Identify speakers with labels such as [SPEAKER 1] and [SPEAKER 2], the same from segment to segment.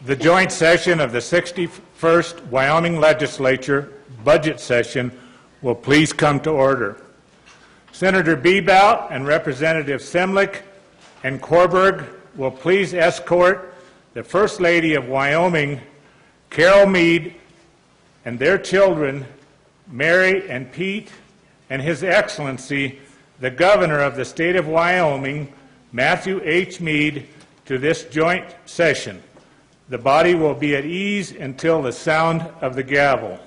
[SPEAKER 1] The joint session of the 61st Wyoming Legislature budget session will please come to order. Senator Bebout and Representative Semlich and Korberg will please escort the First Lady of Wyoming, Carol Mead, and their children, Mary and Pete, and His Excellency, the Governor of the State of Wyoming, Matthew H. Mead, to this joint session. The body will be at ease until the sound of the gavel.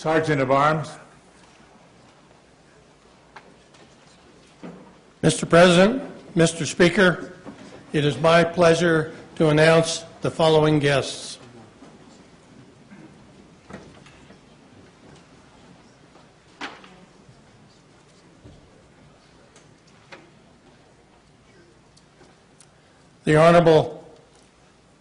[SPEAKER 1] Sergeant of Arms.
[SPEAKER 2] Mr. President, Mr. Speaker, it is my pleasure to announce the following guests. The Honorable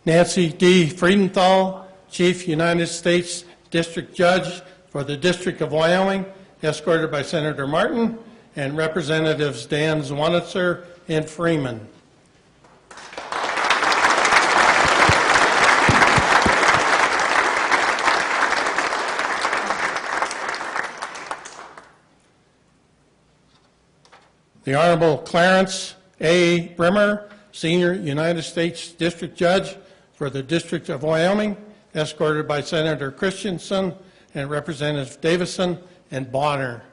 [SPEAKER 2] Nancy D. Friedenthal, Chief United States District Judge for the District of Wyoming, escorted by Senator Martin and Representatives Dan Zwanitzer and Freeman. The Honorable Clarence A. Brimmer, Senior United States District Judge for the District of Wyoming, escorted by Senator Christensen and Representatives Davison and Bonner.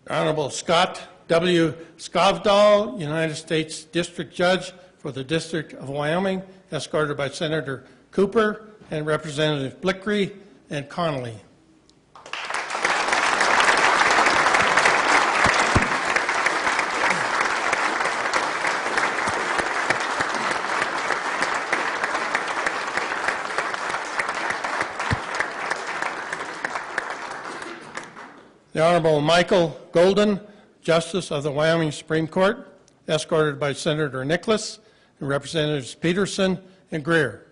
[SPEAKER 2] Honorable Scott W. Skovdahl, United States District Judge for the District of Wyoming, escorted by Senator Cooper and Representative Blickery and Connolly. The Honorable Michael Golden, Justice of the Wyoming Supreme Court, escorted by Senator Nicholas and Representatives Peterson and Greer.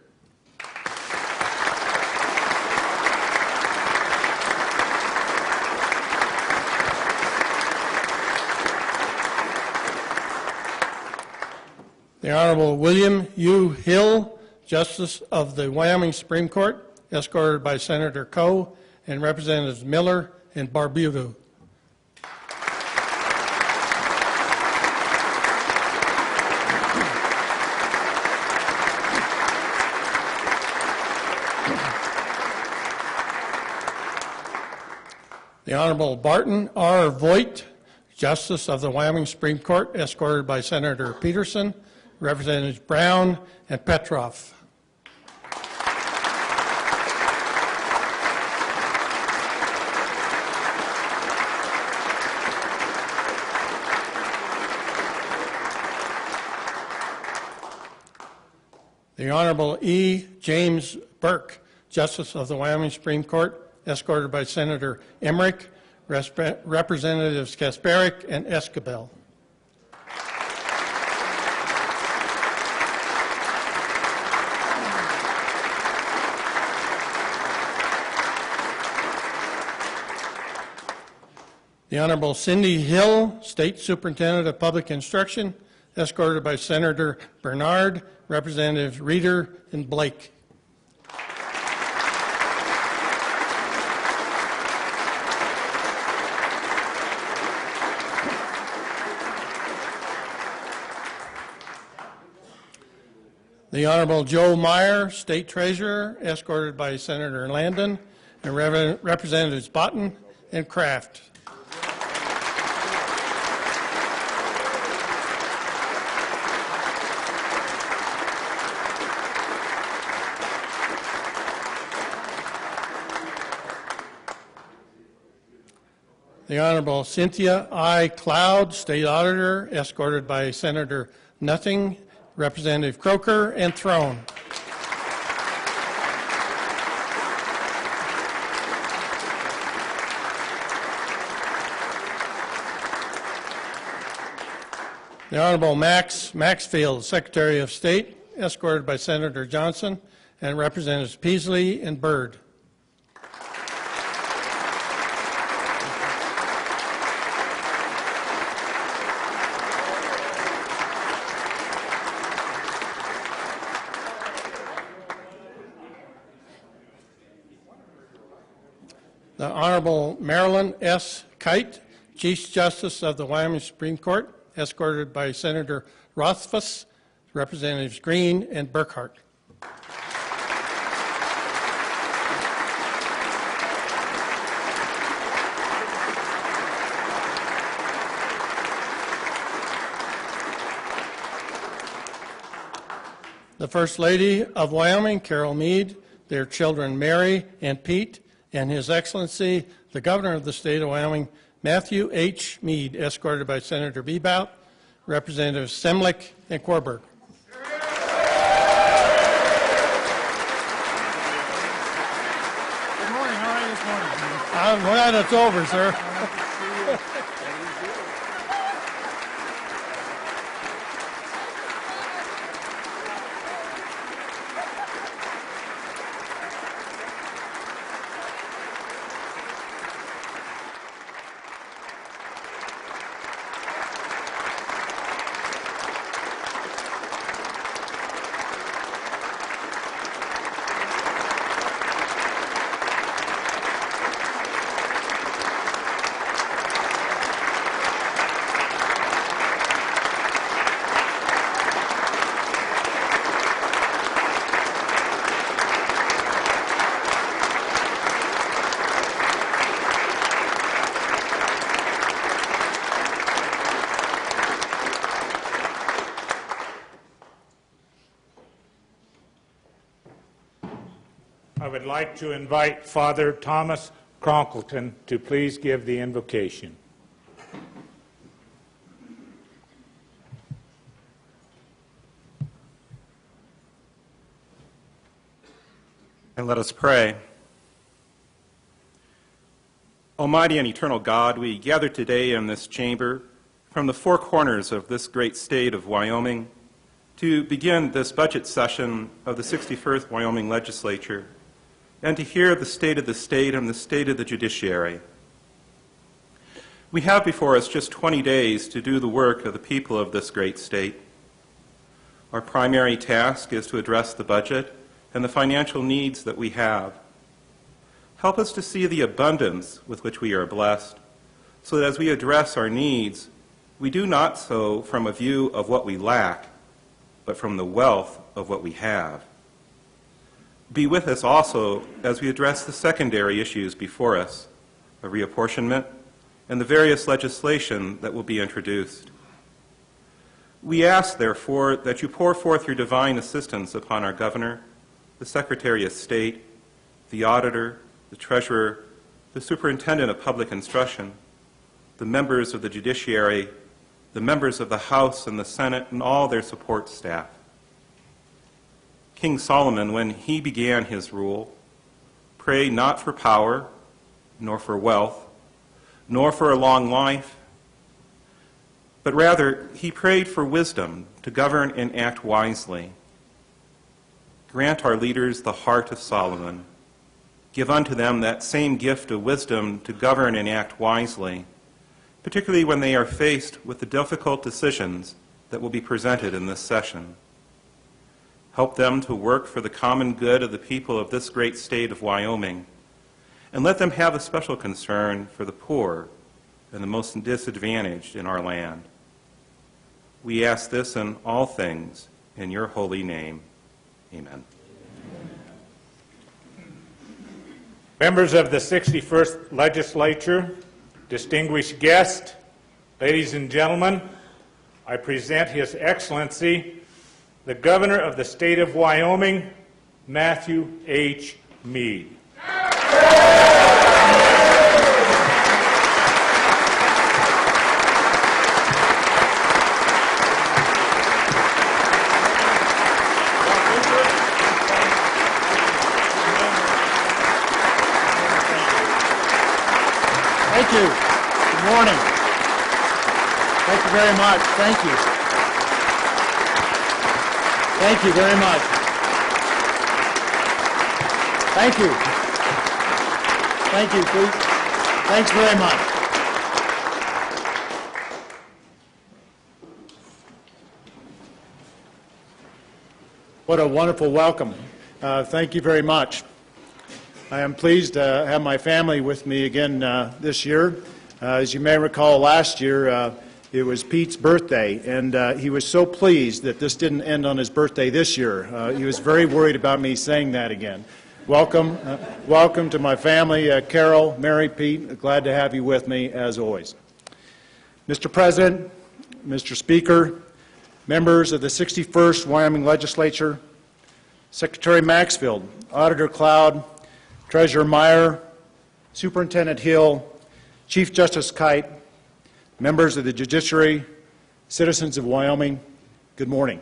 [SPEAKER 2] The Honorable William U. Hill, Justice of the Wyoming Supreme Court, escorted by Senator Coe and Representatives Miller and Barbuto. The Honorable Barton R. Voigt, Justice of the Wyoming Supreme Court, escorted by Senator Peterson, Representatives Brown and Petroff. The Honorable E. James Burke, Justice of the Wyoming Supreme Court, escorted by Senator Emmerich, Representatives Kasparic and Escobel. The Honorable Cindy Hill, State Superintendent of Public Instruction, escorted by Senator Bernard, Representatives Reeder and Blake. The Honorable Joe Meyer, State Treasurer, escorted by Senator Landon and Representatives Botten and Kraft. The Honorable Cynthia I. Cloud, State Auditor, escorted by Senator Nothing, Representative Croker, and Throne. The Honorable Max Maxfield, Secretary of State, escorted by Senator Johnson and Representatives Peasley and Byrd. The Honorable Marilyn S. Kite, Chief Justice of the Wyoming Supreme Court, escorted by Senator Rothfuss, Representatives Green and Burkhart. The First Lady of Wyoming, Carol Mead, their children Mary and Pete, and His Excellency, the Governor of the State of Wyoming, Matthew H. Mead, escorted by Senator Bebout, Representatives Semlich and Korberg.
[SPEAKER 3] Good morning. How are you this morning?
[SPEAKER 2] I'm glad it's over, sir.
[SPEAKER 1] I would like to invite Father Thomas Cronkleton to please give the invocation.
[SPEAKER 4] And let us pray. Almighty and eternal God, we gather today in this chamber from the four corners of this great state of Wyoming to begin this budget session of the 61st Wyoming Legislature and to hear the state of the state and the state of the judiciary. We have before us just 20 days to do the work of the people of this great state. Our primary task is to address the budget and the financial needs that we have. Help us to see the abundance with which we are blessed, so that as we address our needs, we do not so from a view of what we lack, but from the wealth of what we have. Be with us also as we address the secondary issues before us, a reapportionment, and the various legislation that will be introduced. We ask, therefore, that you pour forth your divine assistance upon our Governor, the Secretary of State, the Auditor, the Treasurer, the Superintendent of Public Instruction, the members of the Judiciary, the members of the House and the Senate, and all their support staff. King Solomon, when he began his rule, prayed not for power, nor for wealth, nor for a long life, but rather he prayed for wisdom to govern and act wisely. Grant our leaders the heart of Solomon. Give unto them that same gift of wisdom to govern and act wisely, particularly when they are faced with the difficult decisions that will be presented in this session. Help them to work for the common good of the people of this great state of Wyoming, and let them have a special concern for the poor and the most disadvantaged in our land. We ask this in all things in your holy name. Amen.
[SPEAKER 1] Members of the 61st Legislature, distinguished guests, ladies and gentlemen, I present His Excellency, the Governor of the State of Wyoming, Matthew H. Mead.
[SPEAKER 3] Thank you. Good morning. Thank you very much. Thank you. Thank you very much. Thank you. Thank you, please. Thanks very much. What a wonderful welcome. Thank you very much. I am pleased to have my family with me again this year. As you may recall, last year it was Pete's birthday, and he was so pleased that this didn't end on his birthday this year. He was very worried about me saying that again. Welcome, welcome to my family, Carol, Mary, Pete. Glad to have you with me as always. Mr. President, Mr. Speaker, members of the 61st Wyoming Legislature, Secretary Maxfield, Auditor Cloud, Treasurer Meyer, Superintendent Hill, Chief Justice Kite, members of the Judiciary, citizens of Wyoming, good morning.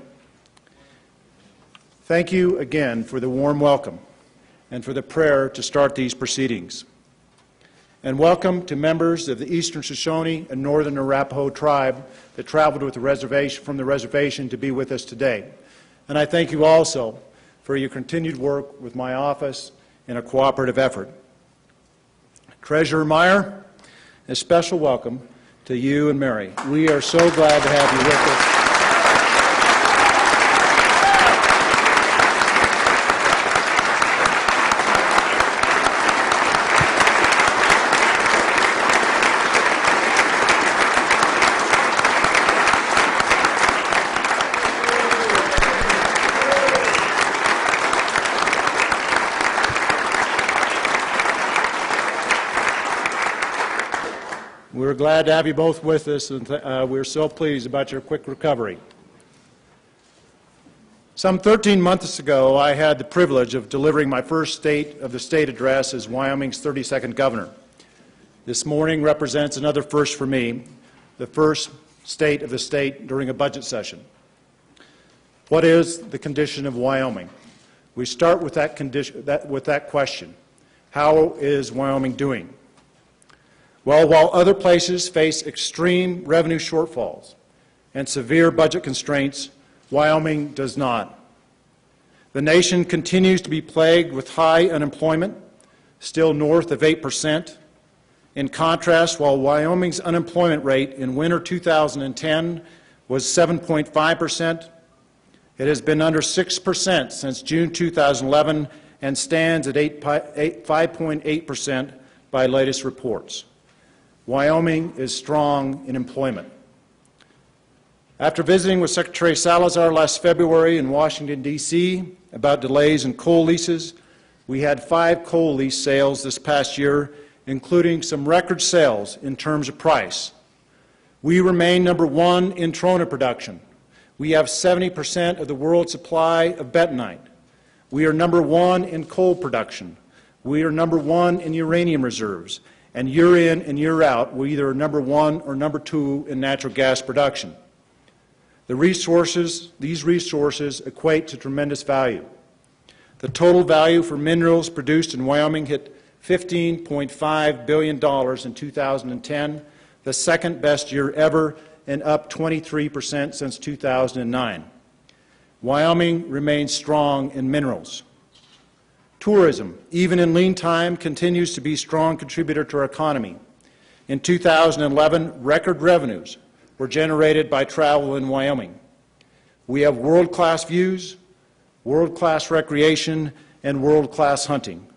[SPEAKER 3] Thank you again for the warm welcome and for the prayer to start these proceedings. And welcome to members of the Eastern Shoshone and Northern Arapaho tribe that traveled with the reservation, from the reservation to be with us today. And I thank you also for your continued work with my office in a cooperative effort. Treasurer Meyer, a special welcome to you and Mary. We are so glad to have you with us. We're glad to have you both with us, and we're so pleased about your quick recovery. Some 13 months ago, I had the privilege of delivering my first State of the State address as Wyoming's 32nd governor. This morning represents another first for me, the first State of the State during a budget session. What is the condition of Wyoming? We start with that question. How is Wyoming doing? Well, while other places face extreme revenue shortfalls and severe budget constraints, Wyoming does not. The nation continues to be plagued with high unemployment, still north of 8%. In contrast, while Wyoming's unemployment rate in winter 2010 was 7.5%, it has been under 6% since June 2011 and stands at 5.8% by latest reports. Wyoming is strong in employment. After visiting with Secretary Salazar last February in Washington, D.C. about delays in coal leases, we had 5 coal lease sales this past year, including some record sales in terms of price. We remain number 1 in trona production. We have 70% of the world's supply of bentonite. We are number 1 in coal production. We are number 1 in uranium reserves. And year in and year out, we're either number 1 or number 2 in natural gas production. These resources equate to tremendous value. The total value for minerals produced in Wyoming hit $15.5 billion in 2010, the second best year ever, and up 23% since 2009. Wyoming remains strong in minerals. Tourism, even in lean time, continues to be a strong contributor to our economy. In 2011, record revenues were generated by travel in Wyoming. We have world-class views, world-class recreation, and world-class hunting.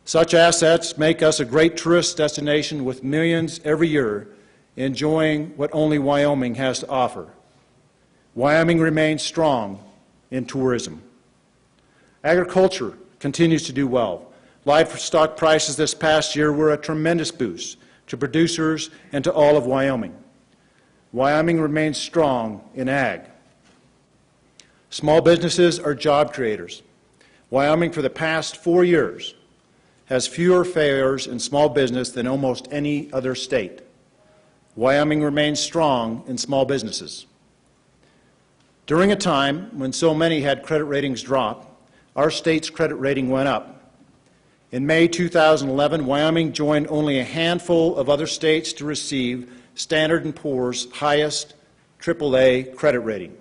[SPEAKER 3] Such assets make us a great tourist destination with millions every year enjoying what only Wyoming has to offer. Wyoming remains strong in tourism. Agriculture continues to do well. Livestock prices this past year were a tremendous boost to producers and to all of Wyoming. Wyoming remains strong in ag. Small businesses are job creators. Wyoming, for the past 4 years, has fewer failures in small business than almost any other state. Wyoming remains strong in small businesses. During a time when so many had credit ratings drop, our state's credit rating went up. In May 2011, Wyoming joined only a handful of other states to receive Standard & Poor's highest AAA credit rating.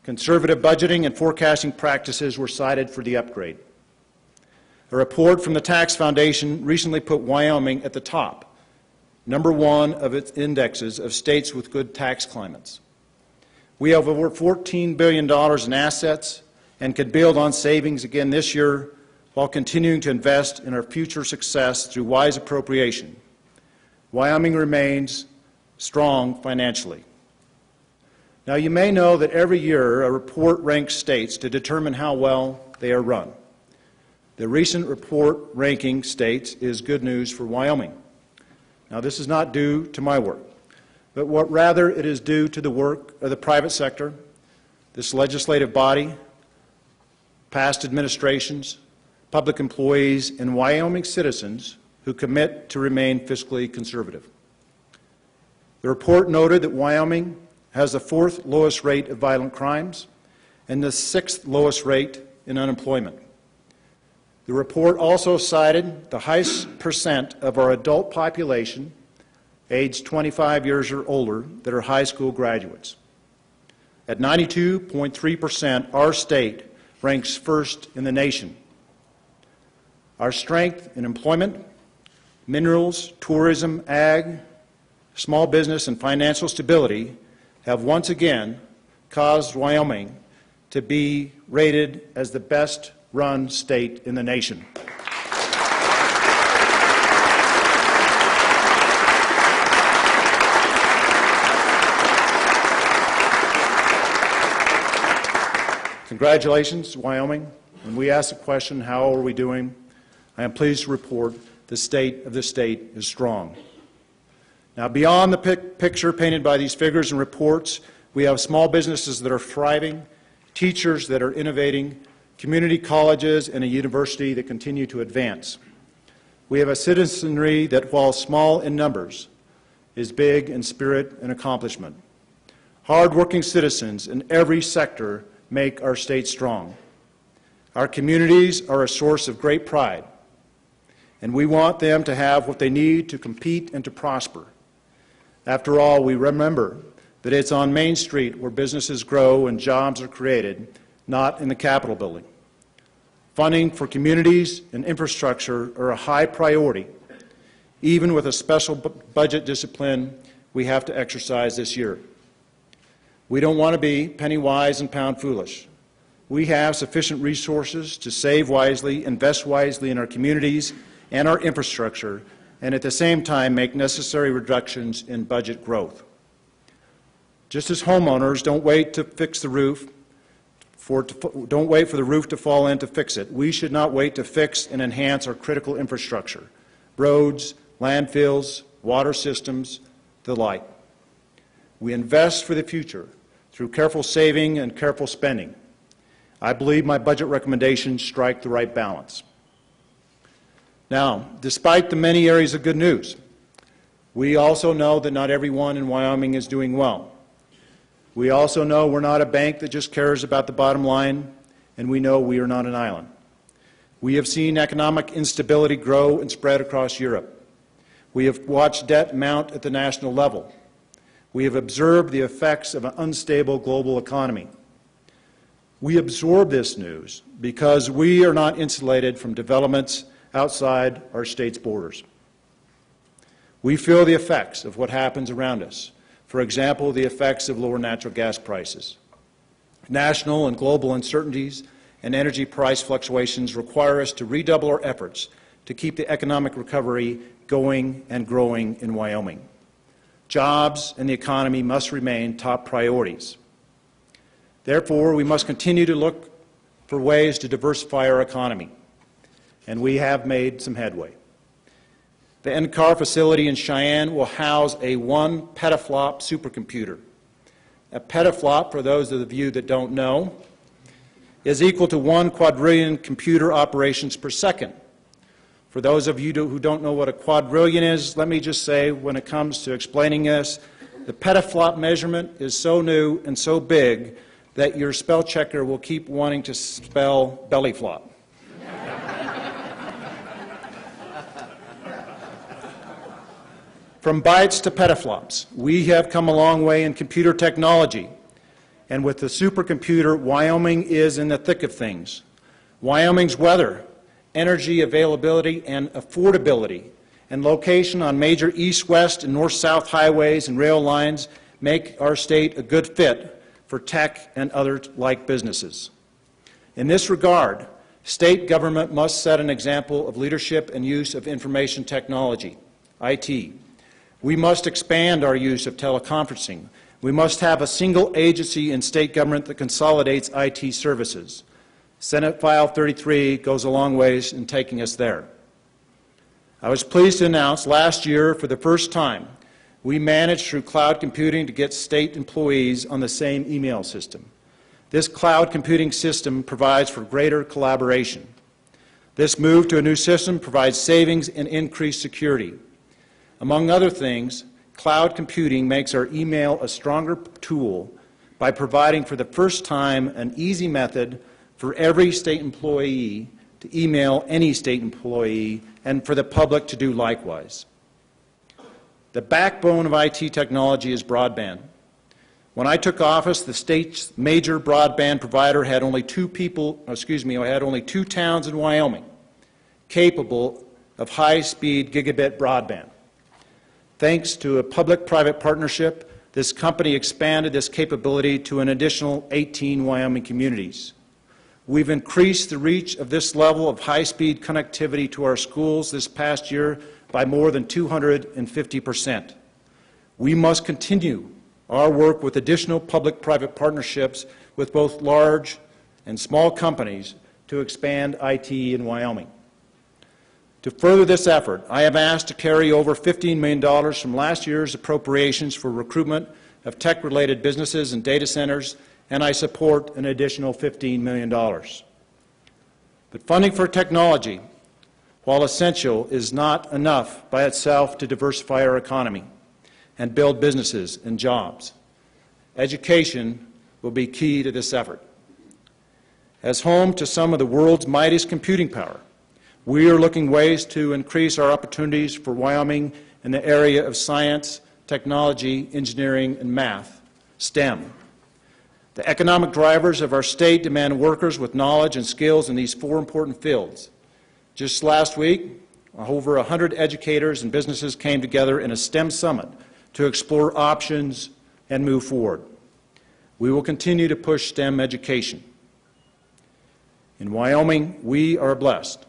[SPEAKER 3] Conservative budgeting and forecasting practices were cited for the upgrade. A report from the Tax Foundation recently put Wyoming at the top, #1 of its indexes of states with good tax climates. We have over $14 billion in assets and can build on savings again this year while continuing to invest in our future success through wise appropriation. Wyoming remains strong financially. Now, you may know that every year a report ranks states to determine how well they are run. The recent report ranking states is good news for Wyoming. Now, this is not due to my work, but rather it is due to the work of the private sector, this legislative body, past administrations, public employees, and Wyoming citizens who commit to remain fiscally conservative. The report noted that Wyoming has the 4th lowest rate of violent crimes and the 6th lowest rate in unemployment. The report also cited the highest percent of our adult population, aged 25 years or older, that are high school graduates. At 92.3%, our state ranks first in the nation. Our strength in employment, minerals, tourism, ag, small business, and financial stability have once again caused Wyoming to be rated as the best-run state in the nation. Congratulations, Wyoming. When we ask the question, how are we doing, I am pleased to report the state of the state is strong. Now, beyond the picture painted by these figures and reports, we have small businesses that are thriving, teachers that are innovating, community colleges, and a university that continue to advance. We have a citizenry that, while small in numbers, is big in spirit and accomplishment. Hard-working citizens in every sector make our state strong. Our communities are a source of great pride, and we want them to have what they need to compete and to prosper. After all, we remember that it's on Main Street where businesses grow and jobs are created, not in the Capitol building. Funding for communities and infrastructure are a high priority, even with a special budget discipline we have to exercise this year. We don't want to be penny wise and pound foolish. We have sufficient resources to save wisely, invest wisely in our communities and our infrastructure, and at the same time make necessary reductions in budget growth. Just as homeowners don't wait to fix the roof, don't wait for the roof to fall in to fix it, we should not wait to fix and enhance our critical infrastructure, roads, landfills, water systems, the like. We invest for the future through careful saving and careful spending. I believe my budget recommendations strike the right balance. Now, despite the many areas of good news, we also know that not everyone in Wyoming is doing well. We also know we're not a bank that just cares about the bottom line, and we know we are not an island. We have seen economic instability grow and spread across Europe. We have watched debt mount at the national level. We have observed the effects of an unstable global economy. We absorb this news because we are not insulated from developments outside our state's borders. We feel the effects of what happens around us, For example, the effects of lower natural gas prices. National and global uncertainties and energy price fluctuations require us to redouble our efforts to keep the economic recovery going and growing in Wyoming. Jobs and the economy must remain top priorities. Therefore, we must continue to look for ways to diversify our economy, and we have made some headway. The NCAR facility in Cheyenne will house a 1 petaflop supercomputer. A petaflop, for those of you that don't know, is equal to 1 quadrillion computer operations per second. For those of you who don't know what a quadrillion is, let me just say, when it comes to explaining this, the petaflop measurement is so new and so big that your spell checker will keep wanting to spell belly flop. From bytes to petaflops, we have come a long way in computer technology. And with the supercomputer, Wyoming is in the thick of things. Wyoming's weather, energy availability and affordability, and location on major east-west and north-south highways and rail lines make our state a good fit for tech and other like businesses. In this regard, state government must set an example of leadership and use of information technology, IT. We must expand our use of teleconferencing. We must have a single agency in state government that consolidates IT services. Senate File 33 goes a long ways in taking us there. I was pleased to announce last year, for the first time, we managed through cloud computing to get state employees on the same email system. This cloud computing system provides for greater collaboration. This move to a new system provides savings and increased security. Among other things, cloud computing makes our email a stronger tool by providing for the first time an easy method for every state employee to email any state employee and for the public to do likewise. The backbone of IT technology is broadband. When I took office, the state's major broadband provider had only two towns in Wyoming capable of high-speed gigabit broadband. Thanks to a public-private partnership, this company expanded this capability to an additional 18 Wyoming communities. We've increased the reach of this level of high-speed connectivity to our schools this past year by more than 250%. We must continue our work with additional public-private partnerships with both large and small companies to expand IT in Wyoming. To further this effort, I have asked to carry over $15 million from last year's appropriations for recruitment of tech-related businesses and data centers, and I support an additional $15 million. But funding for technology, while essential, is not enough by itself to diversify our economy and build businesses and jobs. Education will be key to this effort. As home to some of the world's mightiest computing power, we are looking ways to increase our opportunities for Wyoming in the area of science, technology, engineering, and math, STEM. The economic drivers of our state demand workers with knowledge and skills in these four important fields. Just last week, over 100 educators and businesses came together in a STEM summit to explore options and move forward. We will continue to push STEM education. In Wyoming, we are blessed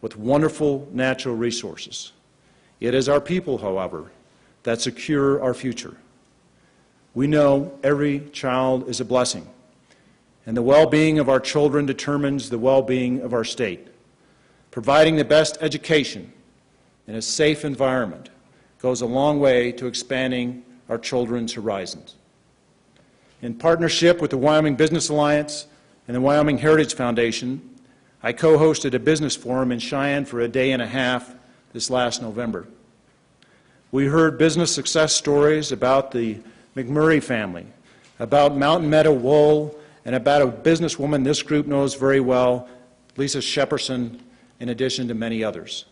[SPEAKER 3] with wonderful natural resources. It is our people, however, that secure our future. We know every child is a blessing, and the well-being of our children determines the well-being of our state. Providing the best education in a safe environment goes a long way to expanding our children's horizons. In partnership with the Wyoming Business Alliance and the Wyoming Heritage Foundation, I co-hosted a business forum in Cheyenne for a day and a half this last November. We heard business success stories about the McMurray family, about Mountain Meadow Wool, and about a businesswoman this group knows very well, Lisa Shepperson, in addition to many others.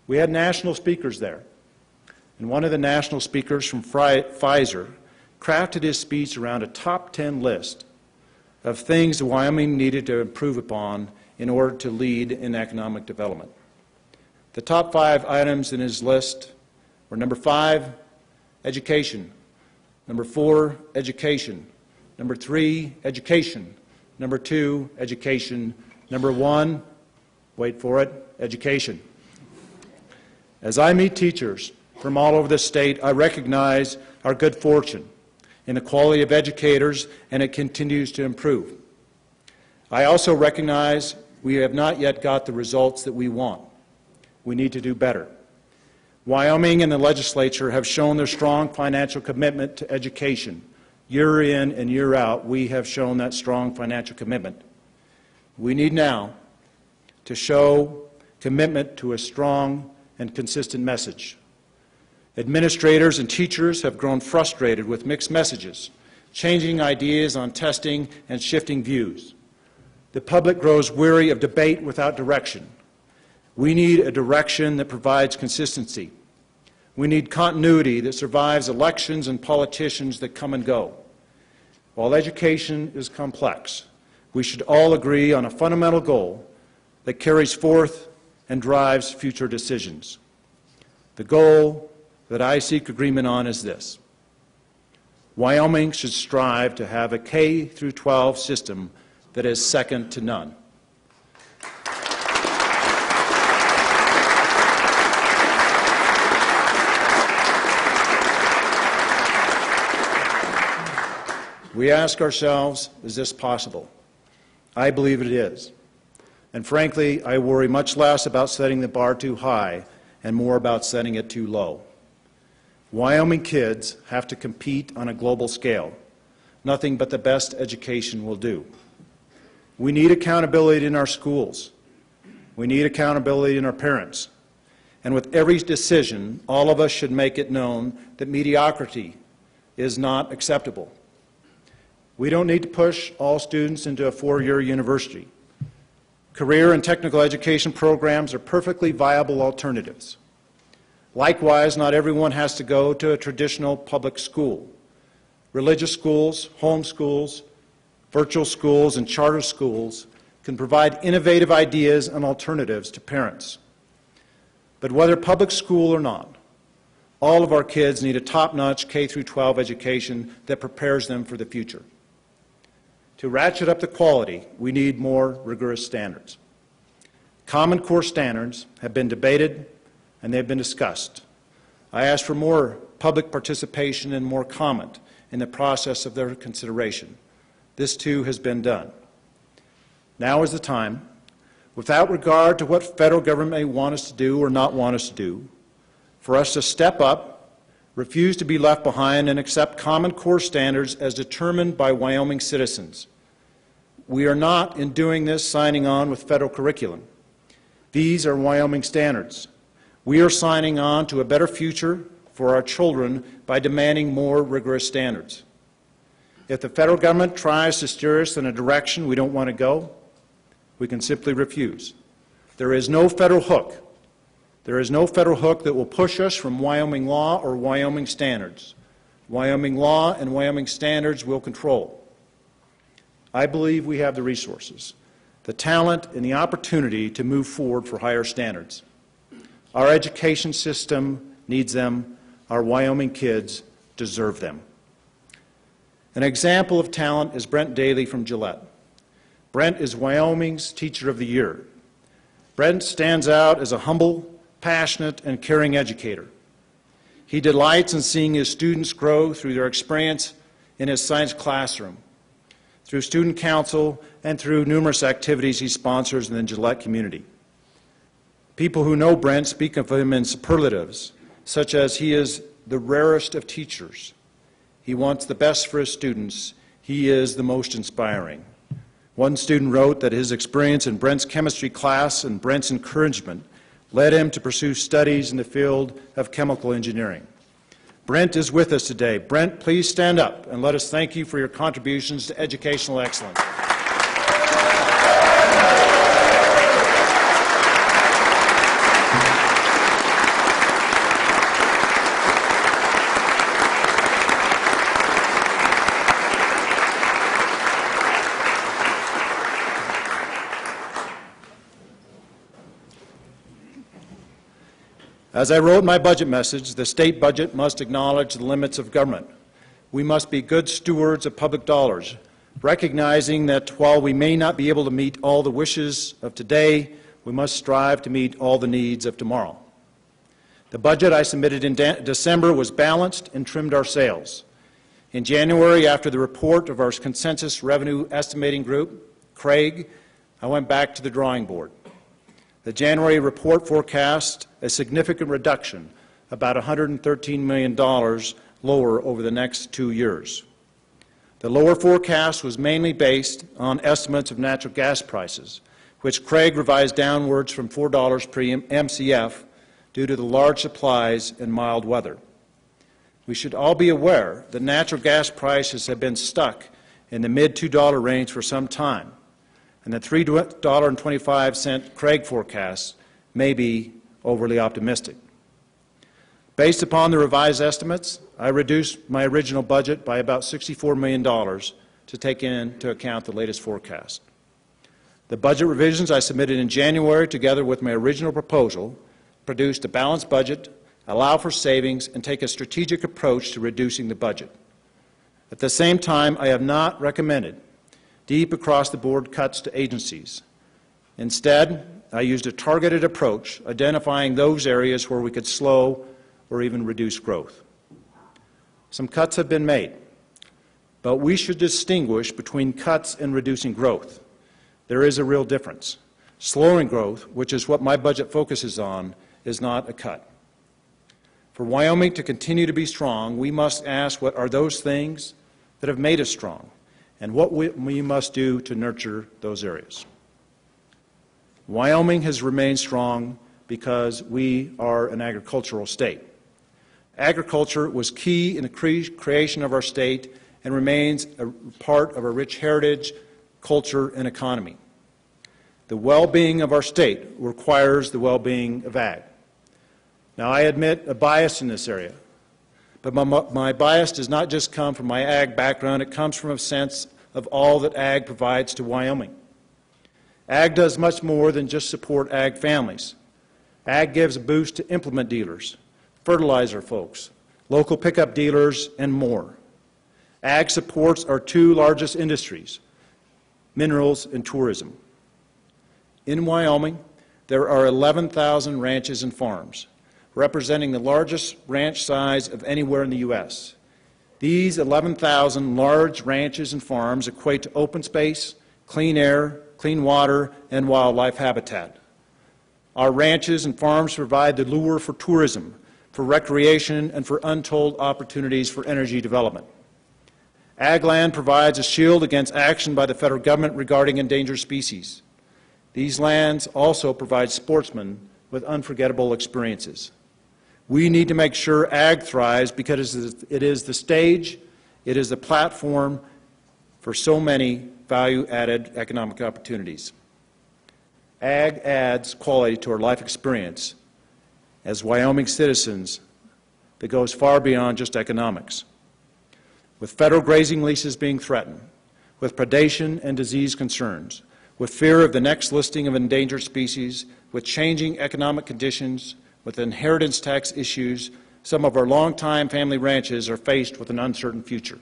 [SPEAKER 3] We had national speakers there, and one of the national speakers from Pfizer crafted his speech around a top 10 list of things that Wyoming needed to improve upon in order to lead in economic development. The top 5 items in his list were: number 5, education. Number 4, education. Number 3, education. Number 2, education. Number 1, wait for it, education. As I meet teachers from all over the state, I recognize our good fortune in the quality of educators, and it continues to improve. I also recognize we have not yet got the results that we want. We need to do better. Wyoming and the legislature have shown their strong financial commitment to education. Year in and year out, we have shown that strong financial commitment. We need now to show commitment to a strong and consistent message. Administrators and teachers have grown frustrated with mixed messages, changing ideas on testing and shifting views. The public grows weary of debate without direction. We need a direction that provides consistency. We need continuity that survives elections and politicians that come and go. While education is complex, we should all agree on a fundamental goal that carries forth and drives future decisions. The goal that I seek agreement on is this: Wyoming should strive to have a K-12 system that is second to none. We ask ourselves, is this possible? I believe it is. And frankly, I worry much less about setting the bar too high and more about setting it too low. Wyoming kids have to compete on a global scale. Nothing but the best education will do. We need accountability in our schools. We need accountability in our parents. And with every decision, all of us should make it known that mediocrity is not acceptable. We don't need to push all students into a four-year university. Career and technical education programs are perfectly viable alternatives. Likewise, not everyone has to go to a traditional public school. Religious schools, home schools, virtual schools, and charter schools can provide innovative ideas and alternatives to parents. But whether public school or not, all of our kids need a top-notch K-12 education that prepares them for the future. To ratchet up the quality, we need more rigorous standards. Common Core standards have been debated and they have been discussed. I ask for more public participation and more comment in the process of their consideration. This too has been done. Now is the time, without regard to what federal government may want us to do or not want us to do, for us to step up, refuse to be left behind, and accept Common Core standards as determined by Wyoming citizens. We are not, in doing this, signing on with federal curriculum. These are Wyoming standards. We are signing on to a better future for our children by demanding more rigorous standards. If the federal government tries to steer us in a direction we don't want to go, we can simply refuse. There is no federal hook. There is no federal hook that will push us from Wyoming law or Wyoming standards. Wyoming law and Wyoming standards will control. I believe we have the resources, the talent, and the opportunity to move forward for higher standards. Our education system needs them. Our Wyoming kids deserve them. An example of talent is Brent Daly from Gillette. Brent is Wyoming's Teacher of the Year. Brent stands out as a humble, passionate, and caring educator. He delights in seeing his students grow through their experience in his science classroom, through student council, and through numerous activities he sponsors in the Gillette community. People who know Brent speak of him in superlatives, such as he is the rarest of teachers. He wants the best for his students. He is the most inspiring. One student wrote that his experience in Brent's chemistry class and Brent's encouragement led him to pursue studies in the field of chemical engineering. Brent is with us today. Brent, please stand up and let us thank you for your contributions to educational excellence. As I wrote in my budget message, the state budget must acknowledge the limits of government. we must be good stewards of public dollars, recognizing that while we may not be able to meet all the wishes of today, we must strive to meet all the needs of tomorrow. The budget I submitted in December was balanced and trimmed our sails. In January, after the report of our Consensus Revenue Estimating Group, Craig, I went back to the drawing board. The January report forecast a significant reduction, about $113 million lower over the next 2 years. The lower forecast was mainly based on estimates of natural gas prices, which Craig revised downwards from $4 per MCF due to the large supplies and mild weather. We should all be aware that natural gas prices have been stuck in the mid-$2 range for some time, and the $3.25 Craig forecast may be overly optimistic. Based upon the revised estimates, I reduced my original budget by about $64 million to take into account the latest forecast. The budget revisions I submitted in January, together with my original proposal, produced a balanced budget, allow for savings, and take a strategic approach to reducing the budget. At the same time, I have not recommended deep across-the-board cuts to agencies. Instead, I used a targeted approach, identifying those areas where we could slow or even reduce growth. Some cuts have been made, but we should distinguish between cuts and reducing growth. There is a real difference. Slowing growth, which is what my budget focuses on, is not a cut. For Wyoming to continue to be strong, we must ask what are those things that have made us strong, and what we must do to nurture those areas. Wyoming has remained strong because we are an agricultural state. Agriculture was key in the creation of our state and remains a part of our rich heritage, culture, and economy. The well-being of our state requires the well-being of ag. Now, I admit a bias in this area, but my bias does not just come from my ag background, it comes from a sense of all that ag provides to Wyoming. Ag does much more than just support ag families. Ag gives a boost to implement dealers, fertilizer folks, local pickup dealers, and more. Ag supports our two largest industries, minerals and tourism. In Wyoming, there are 11,000 ranches and farms, representing the largest ranch size of anywhere in the U.S. These 11,000 large ranches and farms equate to open space, clean air, clean water, and wildlife habitat. Our ranches and farms provide the lure for tourism, for recreation, and for untold opportunities for energy development. Ag land provides a shield against action by the federal government regarding endangered species. These lands also provide sportsmen with unforgettable experiences. We need to make sure ag thrives because it is the stage, it is the platform for so many value-added economic opportunities. Ag adds quality to our life experience as Wyoming citizens that goes far beyond just economics. With federal grazing leases being threatened, with predation and disease concerns, with fear of the next listing of endangered species, with changing economic conditions, with inheritance tax issues, some of our longtime family ranches are faced with an uncertain future.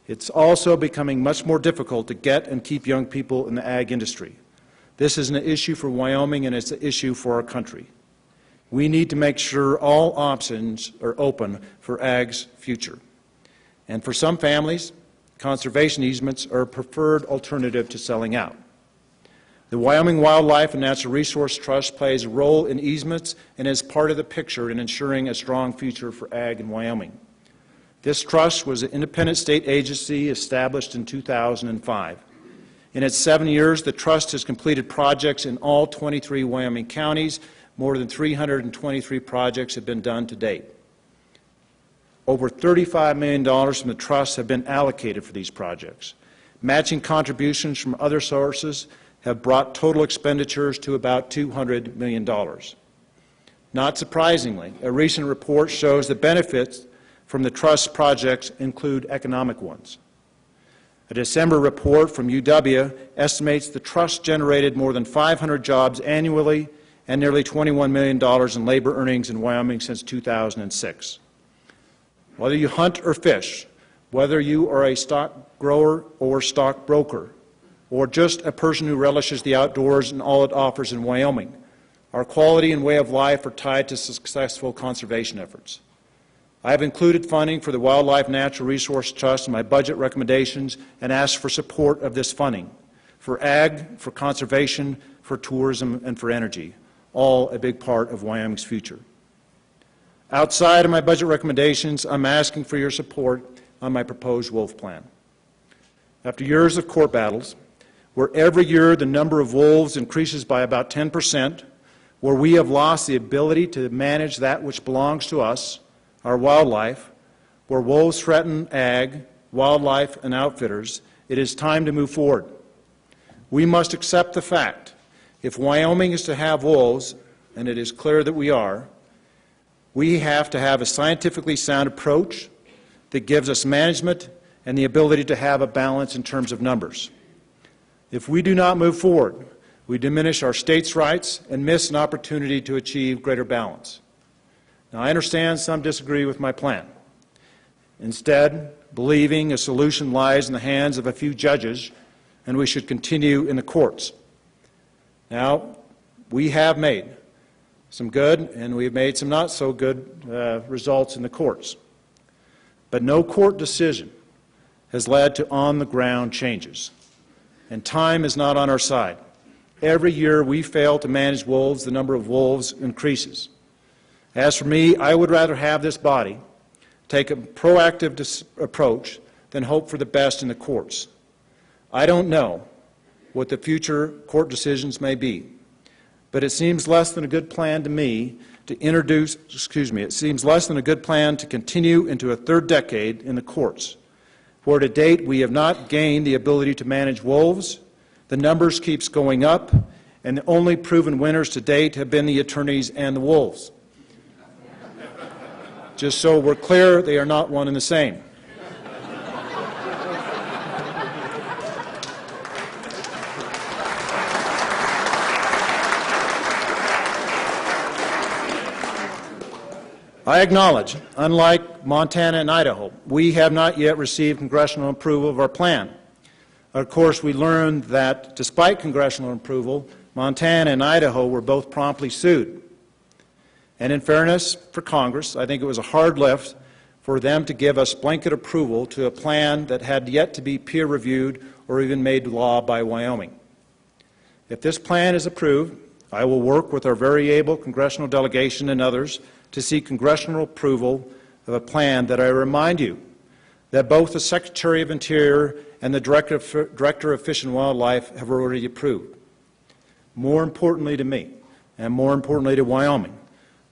[SPEAKER 3] It's also becoming much more difficult to get and keep young people in the ag industry. This is an issue for Wyoming, and it's an issue for our country. We need to make sure all options are open for ag's future. And for some families, conservation easements are a preferred alternative to selling out. The Wyoming Wildlife and Natural Resource Trust plays a role in easements and is part of the picture in ensuring a strong future for ag in Wyoming. This trust was an independent state agency established in 2005. In its 7 years, the trust has completed projects in all 23 Wyoming counties. More than 323 projects have been done to date. Over $35 million from the trust have been allocated for these projects. Matching contributions from other sources have brought total expenditures to about $200 million. Not surprisingly, a recent report shows the benefits from the trust projects include economic ones. A December report from UW estimates the trust generated more than 500 jobs annually and nearly $21 million in labor earnings in Wyoming since 2006. Whether you hunt or fish, Whether you are a stock grower or stock broker, or just a person who relishes the outdoors and all it offers in Wyoming, our quality and way of life are tied to successful conservation efforts. I have included funding for the Wildlife Natural Resource Trust in my budget recommendations and asked for support of this funding for ag, for conservation, for tourism, and for energy, all a big part of Wyoming's future. Outside of my budget recommendations, I'm asking for your support on my proposed wolf plan. After years of court battles, where every year the number of wolves increases by about 10%, where we have lost the ability to manage that which belongs to us, our wildlife, where wolves threaten ag, wildlife, and outfitters, it is time to move forward. We must accept the fact, if Wyoming is to have wolves, and it is clear that we are, we have to have a scientifically sound approach that gives us management and the ability to have a balance in terms of numbers. If we do not move forward, we diminish our state's rights and miss an opportunity to achieve greater balance. Now, I understand some disagree with my plan. Instead, believing a solution lies in the hands of a few judges and we should continue in the courts. Now, we have made some good and we've made some not so good results in the courts. But no court decision has led to on-the-ground changes. And time is not on our side. Every year we fail to manage wolves, the number of wolves increases. As for me, I would rather have this body take a proactive approach than hope for the best in the courts. I don't know what the future court decisions may be, but it seems less than a good plan to me to it seems less than a good plan to continue into a third decade in the courts, where to date we have not gained the ability to manage wolves, the numbers keeps going up, and the only proven winners to date have been the attorneys and the wolves. Just so we're clear, they are not one and the same. I acknowledge, unlike Montana and Idaho, we have not yet received congressional approval of our plan. Of course, we learned that despite congressional approval, Montana and Idaho were both promptly sued. And in fairness for Congress, I think it was a hard lift for them to give us blanket approval to a plan that had yet to be peer-reviewed or even made law by Wyoming. If this plan is approved, I will work with our very able congressional delegation and others to seek congressional approval of a plan that, I remind you, that both the Secretary of Interior and the Director of Fish and Wildlife have already approved. More importantly to me, and more importantly to Wyoming,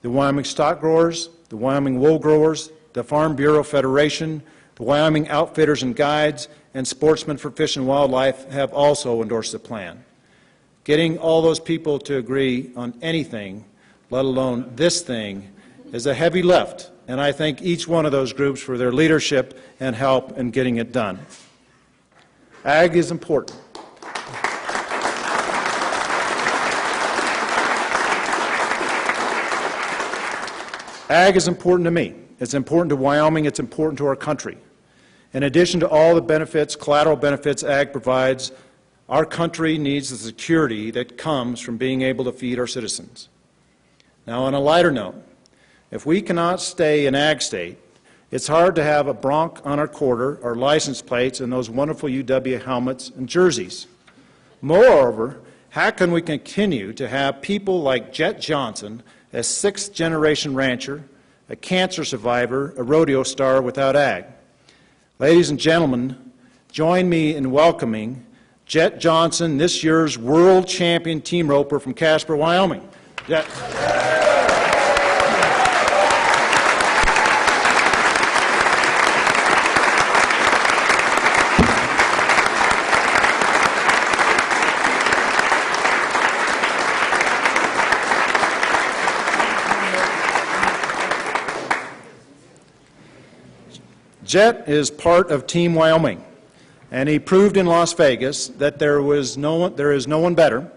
[SPEAKER 3] the Wyoming stock growers, the Wyoming wool growers, the Farm Bureau Federation, the Wyoming Outfitters and Guides, and Sportsmen for Fish and Wildlife have also endorsed the plan. Getting all those people to agree on anything, let alone this thing, is a heavy lift, and I thank each one of those groups for their leadership and help in getting it done. Ag is important. Ag is important to me. It's important to Wyoming. It's important to our country. In addition to all the benefits, collateral benefits ag provides, our country needs the security that comes from being able to feed our citizens. Now, on a lighter note, if we cannot stay an ag state, it's hard to have a bronc on our quarter, our license plates, and those wonderful UW helmets and jerseys. Moreover, how can we continue to have people like Jet Johnson, a sixth-generation rancher, a cancer survivor, a rodeo star without ag? Ladies and gentlemen, join me in welcoming Jet Johnson, this year's world champion team roper from Casper, Wyoming. Jet. Jet is part of Team Wyoming, and he proved in Las Vegas that there is no one better,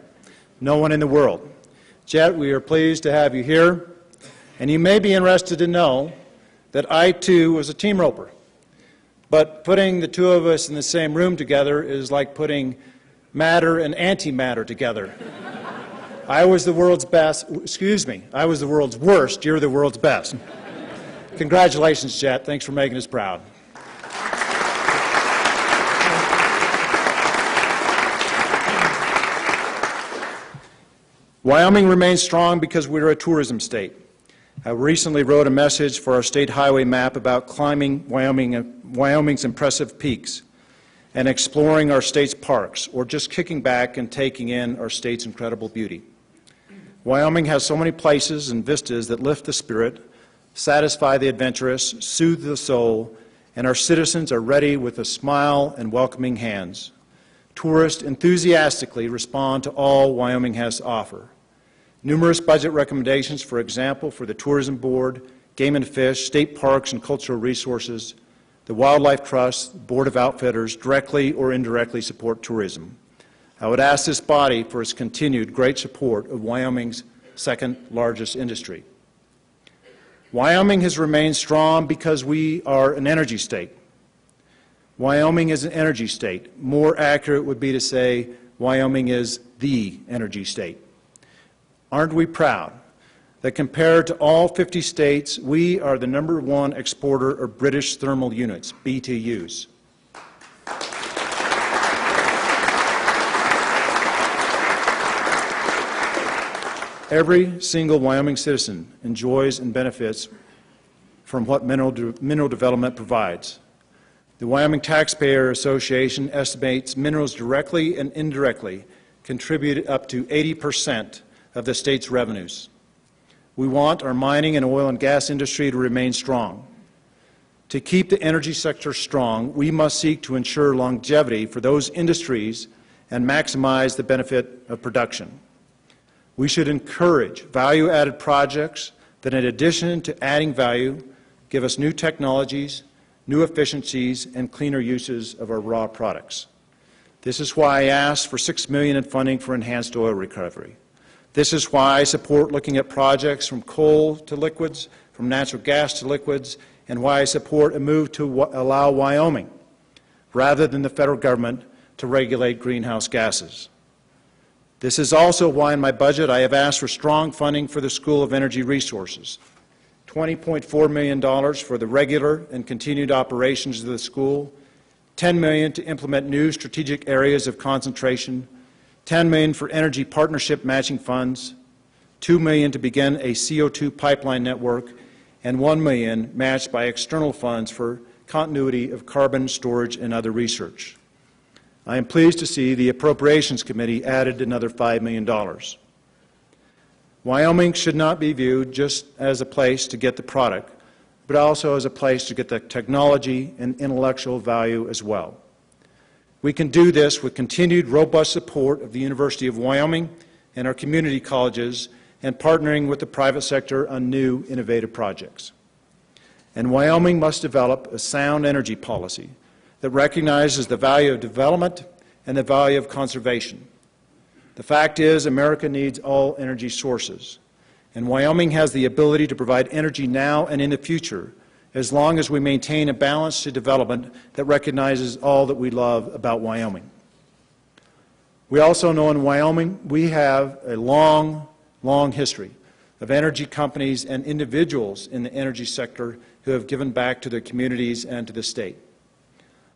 [SPEAKER 3] no one in the world. Jet, we are pleased to have you here, and you may be interested to know that I, too, was a team roper. But putting the two of us in the same room together is like putting matter and antimatter together. I was the world's best, I was the world's worst, you're the world's best. Congratulations, Jet. Thanks for making us proud. Wyoming remains strong because we're a tourism state. I recently wrote a message for our state highway map about climbing Wyoming's impressive peaks and exploring our state's parks, or just kicking back and taking in our state's incredible beauty. Wyoming has so many places and vistas that lift the spirit, satisfy the adventurous, soothe the soul, and our citizens are ready with a smile and welcoming hands. Tourists enthusiastically respond to all Wyoming has to offer. Numerous budget recommendations, for example, for the Tourism Board, Game and Fish, State Parks and Cultural Resources, the Wildlife Trust, Board of Outfitters, directly or indirectly support tourism. I would ask this body for its continued great support of Wyoming's second largest industry. Wyoming has remained strong because we are an energy state. Wyoming is an energy state. More accurate would be to say Wyoming is the energy state. Aren't we proud that compared to all 50 states, we are the #1 exporter of British thermal units, BTUs? Every single Wyoming citizen enjoys and benefits from what mineral development provides. The Wyoming Taxpayer Association estimates minerals directly and indirectly contribute up to 80% of the state's revenues. We want our mining and oil and gas industry to remain strong. To keep the energy sector strong, we must seek to ensure longevity for those industries and maximize the benefit of production. We should encourage value-added projects that, in addition to adding value, give us new technologies, new efficiencies, and cleaner uses of our raw products. This is why I asked for $6 million in funding for enhanced oil recovery. This is why I support looking at projects from coal to liquids, from natural gas to liquids, and why I support a move to allow Wyoming, rather than the federal government, to regulate greenhouse gases. This is also why in my budget I have asked for strong funding for the School of Energy Resources, $20.4 million for the regular and continued operations of the school, $10 million to implement new strategic areas of concentration, $10 million for energy partnership matching funds, $2 million to begin a CO2 pipeline network, and $1 million matched by external funds for continuity of carbon storage and other research. I am pleased to see the Appropriations Committee added another $5 million. Wyoming should not be viewed just as a place to get the product, but also as a place to get the technology and intellectual value as well. We can do this with continued robust support of the University of Wyoming and our community colleges, and partnering with the private sector on new innovative projects. And Wyoming must develop a sound energy policy that recognizes the value of development and the value of conservation. The fact is, America needs all energy sources, and Wyoming has the ability to provide energy now and in the future, as long as we maintain a balance to development that recognizes all that we love about Wyoming. We also know in Wyoming we have a long history of energy companies and individuals in the energy sector who have given back to their communities and to the state.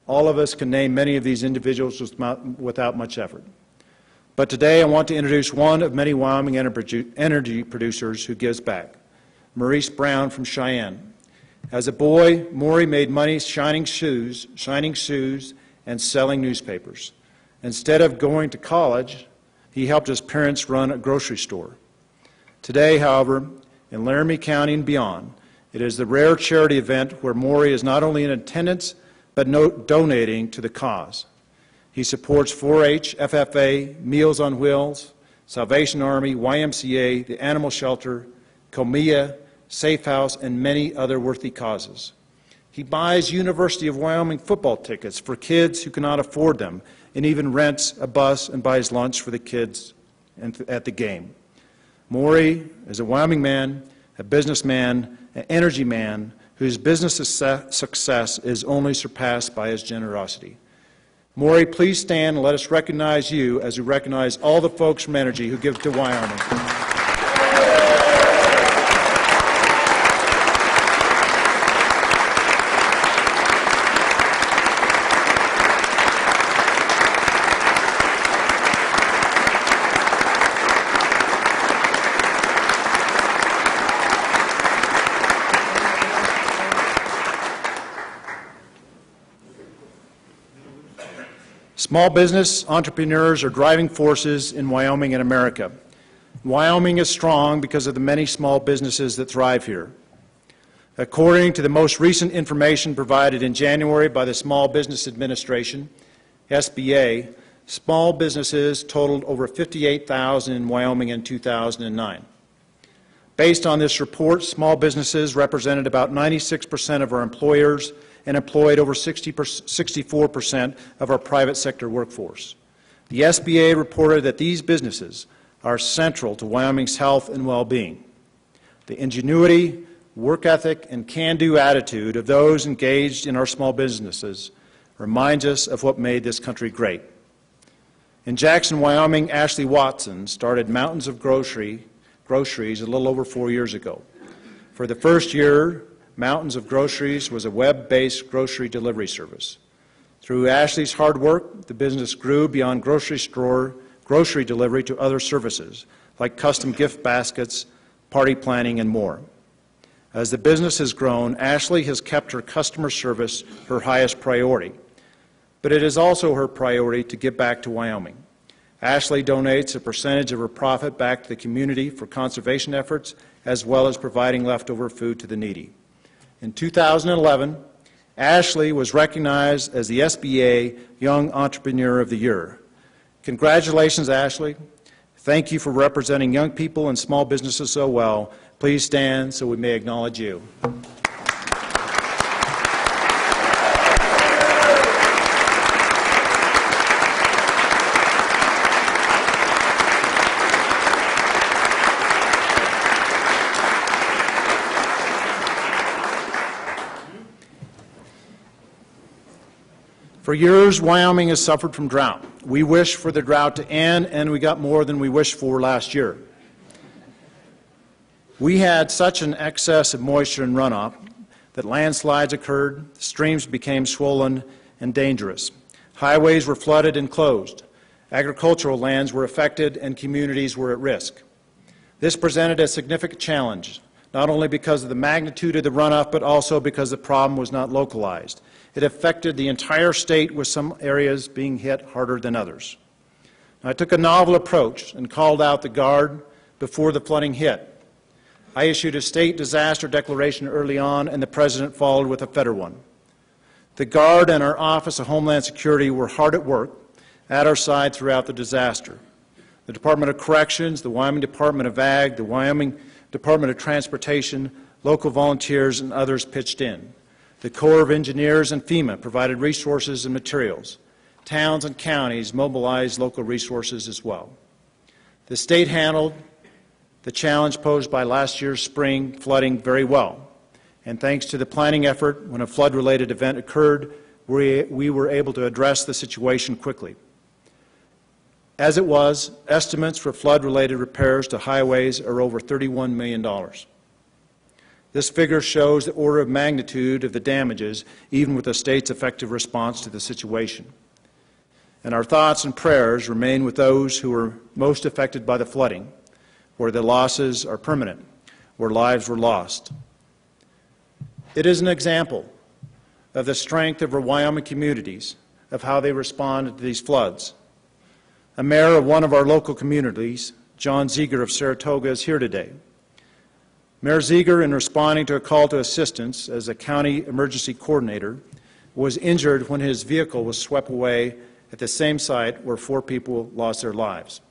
[SPEAKER 3] All of us can name many of these individuals without much effort. But today I want to introduce one of many Wyoming energy producers who gives back, Maurice Brown from Cheyenne. As a boy, Maury made money shining shoes, and selling newspapers. Instead of going to college, he helped his parents run a grocery store. Today, however, in Laramie County and beyond, it is the rare charity event where Maury is not only in attendance, but donating to the cause. He supports 4-H, FFA, Meals on Wheels, Salvation Army, YMCA, the Animal Shelter, Comia, Safe House, and many other worthy causes. He buys University of Wyoming football tickets for kids who cannot afford them, and even rents a bus and buys lunch for the kids at the game. Maury is a Wyoming man, a businessman, an energy man, whose business success is only surpassed by his generosity. Maury, please stand and let us recognize you as we recognize all the folks from Energy who give to Wyoming. Small business entrepreneurs are driving forces in Wyoming and America. Wyoming is strong because of the many small businesses that thrive here. According to the most recent information provided in January by the Small Business Administration, SBA, small businesses totaled over 58,000 in Wyoming in 2009. Based on this report, small businesses represented about 96% of our employers and employed over 64% of our private sector workforce. The SBA reported that these businesses are central to Wyoming's health and well-being. The ingenuity, work ethic, and can-do attitude of those engaged in our small businesses reminds us of what made this country great. In Jackson, Wyoming, Ashley Watson started Mountains of Groceries a little over 4 years ago. For the first year, Mountains of Groceries was a web-based grocery delivery service. Through Ashley's hard work, the business grew beyond grocery store grocery delivery to other services, like custom gift baskets, party planning, and more. As the business has grown, Ashley has kept her customer service her highest priority. But it is also her priority to give back to Wyoming. Ashley donates a percentage of her profit back to the community for conservation efforts, as well as providing leftover food to the needy. In 2011, Ashley was recognized as the SBA Young Entrepreneur of the Year. Congratulations, Ashley. Thank you for representing young people and small businesses so well. Please stand so we may acknowledge you. For years, Wyoming has suffered from drought. We wished for the drought to end, and we got more than we wished for last year. We had such an excess of moisture and runoff that landslides occurred, streams became swollen and dangerous. Highways were flooded and closed. Agricultural lands were affected, and communities were at risk. This presented a significant challenge, not only because of the magnitude of the runoff, but also because the problem was not localized. It affected the entire state, with some areas being hit harder than others. I took a novel approach and called out the Guard before the flooding hit. I issued a state disaster declaration early on, and the President followed with a federal one. The Guard and our Office of Homeland Security were hard at work at our side throughout the disaster. The Department of Corrections, the Wyoming Department of Ag, the Wyoming Department of Transportation, local volunteers, and others pitched in. The Corps of Engineers and FEMA provided resources and materials. Towns and counties mobilized local resources as well. The state handled the challenge posed by last year's spring flooding very well. And thanks to the planning effort, when a flood-related event occurred, we were able to address the situation quickly. As it was, estimates for flood-related repairs to highways are over $31 million. This figure shows the order of magnitude of the damages, even with the state's effective response to the situation. And our thoughts and prayers remain with those who were most affected by the flooding, where the losses are permanent, where lives were lost. It is an example of the strength of our Wyoming communities, of how they responded to these floods. A mayor of one of our local communities, John Ziegler of Saratoga, is here today. Mayor Ziegler, in responding to a call to assistance as a county emergency coordinator, was injured when his vehicle was swept away at the same site where 4 people lost their lives.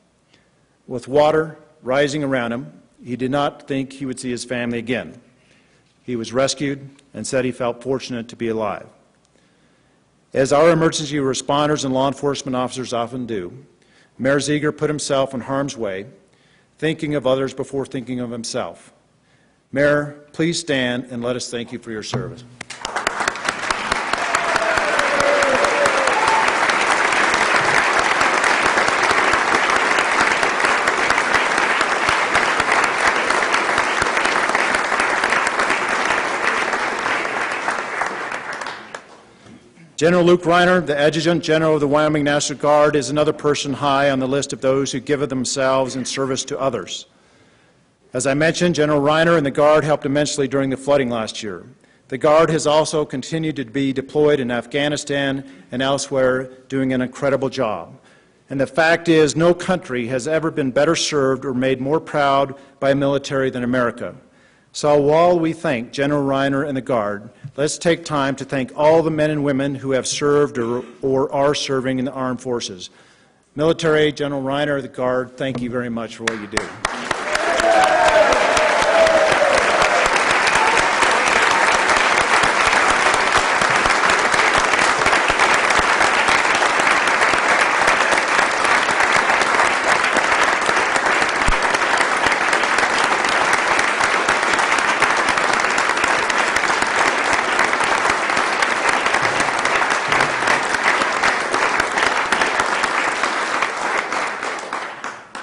[SPEAKER 3] With water rising around him, he did not think he would see his family again. He was rescued and said he felt fortunate to be alive. As our emergency responders and law enforcement officers often do, Mayor Ziegler put himself in harm's way, thinking of others before thinking of himself. Mayor, please stand and let us thank you for your service. General Luke Reiner, the Adjutant General of the Wyoming National Guard, is another person high on the list of those who give of themselves in service to others. As I mentioned, General Reiner and the Guard helped immensely during the flooding last year. The Guard has also continued to be deployed in Afghanistan and elsewhere, doing an incredible job. And the fact is, no country has ever been better served or made more proud by a military than America. So while we thank General Reiner and the Guard, let's take time to thank all the men and women who have served or are serving in the armed forces. Military, General Reiner, the Guard, thank you very much for what you do.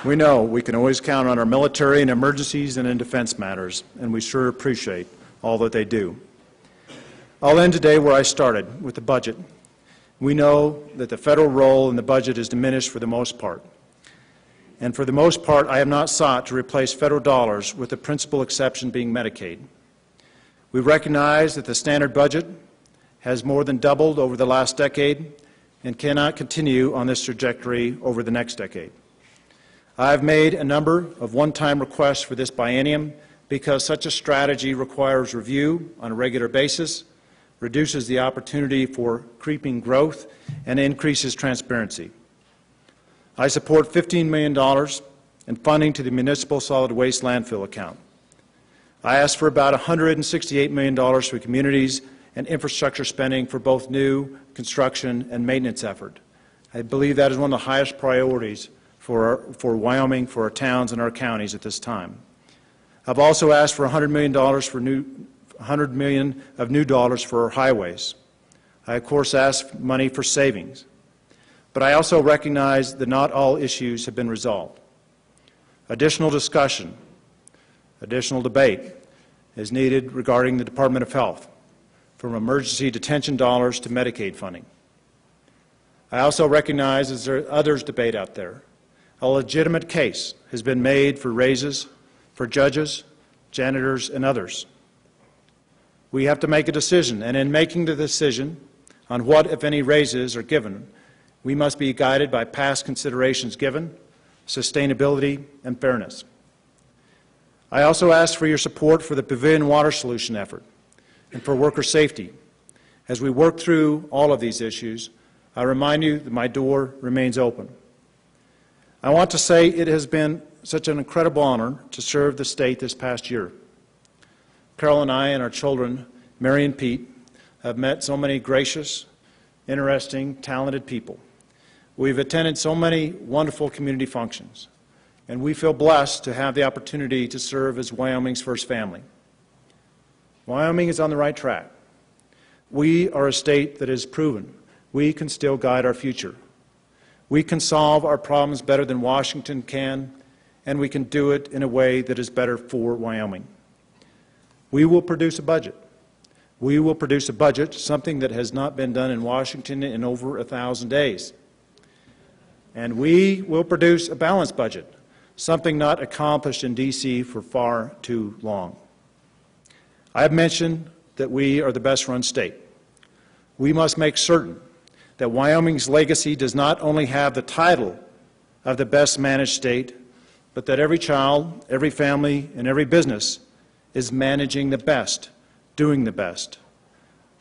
[SPEAKER 3] We know we can always count on our military in emergencies and in defense matters, and we sure appreciate all that they do. I'll end today where I started, with the budget. We know that the federal role in the budget is diminished for the most part. And for the most part, I have not sought to replace federal dollars, with the principal exception being Medicaid. We recognize that the standard budget has more than doubled over the last decade and cannot continue on this trajectory over the next decade. I have made a number of one-time requests for this biennium because such a strategy requires review on a regular basis, reduces the opportunity for creeping growth, and increases transparency. I support $15 million in funding to the Municipal Solid Waste Landfill account. I asked for about $168 million for communities and infrastructure spending for both new construction and maintenance effort. I believe that is one of the highest priorities for Wyoming, for our towns and our counties at this time. I've also asked for $100 million $100 million of new dollars for our highways. I, of course, asked money for savings. But I also recognize that not all issues have been resolved. Additional discussion, additional debate is needed regarding the Department of Health, from emergency detention dollars to Medicaid funding. I also recognize, as there are others debate out there, a legitimate case has been made for raises for judges, janitors, and others. We have to make a decision, and in making the decision on what, if any, raises are given, we must be guided by past considerations given, sustainability, and fairness. I also ask for your support for the Pavilion Water Solution effort and for worker safety. As we work through all of these issues, I remind you that my door remains open. I want to say it has been such an incredible honor to serve the state this past year. Carol and I and our children, Mary and Pete, have met so many gracious, interesting, talented people. We've attended so many wonderful community functions, and we feel blessed to have the opportunity to serve as Wyoming's first family. Wyoming is on the right track. We are a state that has proven we can still guide our future. We can solve our problems better than Washington can, and we can do it in a way that is better for Wyoming. We will produce a budget. We will produce a budget, something that has not been done in Washington in over 1,000 days. And we will produce a balanced budget, something not accomplished in D.C. for far too long. I have mentioned that we are the best-run state. We must make certain that Wyoming's legacy does not only have the title of the best-managed state, but that every child, every family, and every business is managing the best, doing the best.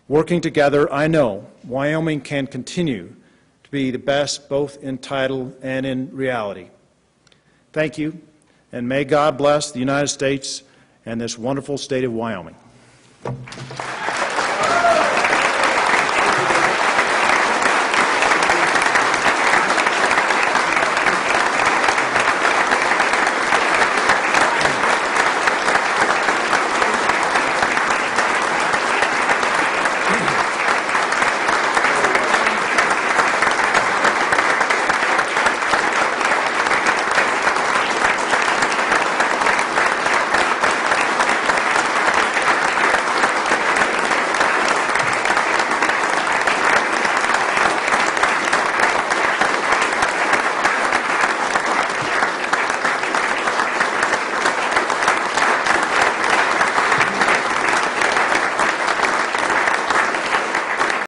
[SPEAKER 3] Working together, I know Wyoming can continue to be the best both in title and in reality. Thank you, and may God bless the United States and this wonderful state of Wyoming.